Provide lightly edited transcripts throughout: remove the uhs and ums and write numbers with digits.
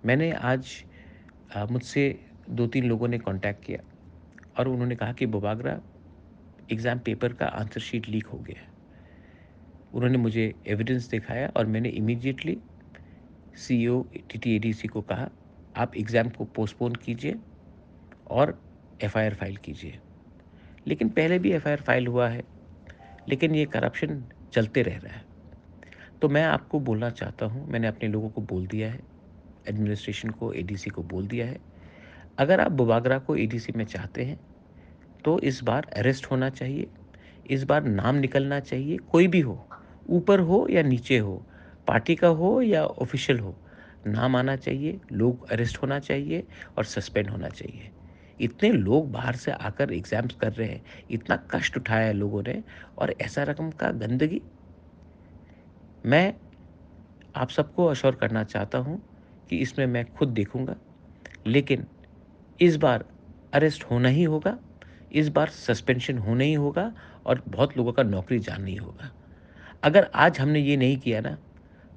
मैंने आज मुझसे 2-3 लोगों ने कॉन्टैक्ट किया और उन्होंने कहा कि बुबागरा एग्ज़ाम पेपर का आंसर शीट लीक हो गया है। उन्होंने मुझे एविडेंस दिखाया और मैंने इमीडिएटली सीईओ टीटीएडीसी को कहा, आप एग्ज़ाम को पोस्टपोन कीजिए और एफआईआर फाइल कीजिए। लेकिन पहले भी एफआईआर फाइल हुआ है, लेकिन ये करप्शन चलते रह रहा है। तो मैं आपको बोलना चाहता हूँ, मैंने अपने लोगों को बोल दिया है, एडमिनिस्ट्रेशन को, एडीसी को बोल दिया है, अगर आप बुबागरा को एडीसी में चाहते हैं, तो इस बार अरेस्ट होना चाहिए, इस बार नाम निकलना चाहिए, कोई भी हो, ऊपर हो या नीचे हो, पार्टी का हो या ऑफिशियल हो, नाम आना चाहिए, लोग अरेस्ट होना चाहिए और सस्पेंड होना चाहिए। इतने लोग बाहर से आकर एग्ज़ाम्स कर रहे हैं, इतना कष्ट उठाया है लोगों ने और ऐसा रकम का गंदगी। मैं आप सबको अश्योर करना चाहता हूँ कि इसमें मैं खुद देखूँगा, लेकिन इस बार अरेस्ट होना ही होगा, इस बार सस्पेंशन होना ही होगा और बहुत लोगों का नौकरी जाना ही होगा। अगर आज हमने ये नहीं किया ना,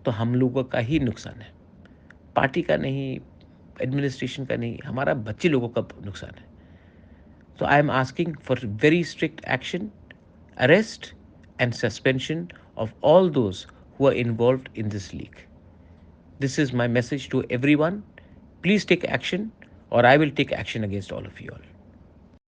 तो हम लोगों का ही नुकसान है, पार्टी का नहीं, एडमिनिस्ट्रेशन का नहीं, हमारा बच्चे लोगों का नुकसान है। So I am asking for very strict action, arrest and suspension of all those who are involved in this leak. This is my message to everyone. Please take action or I will take action against all of you all.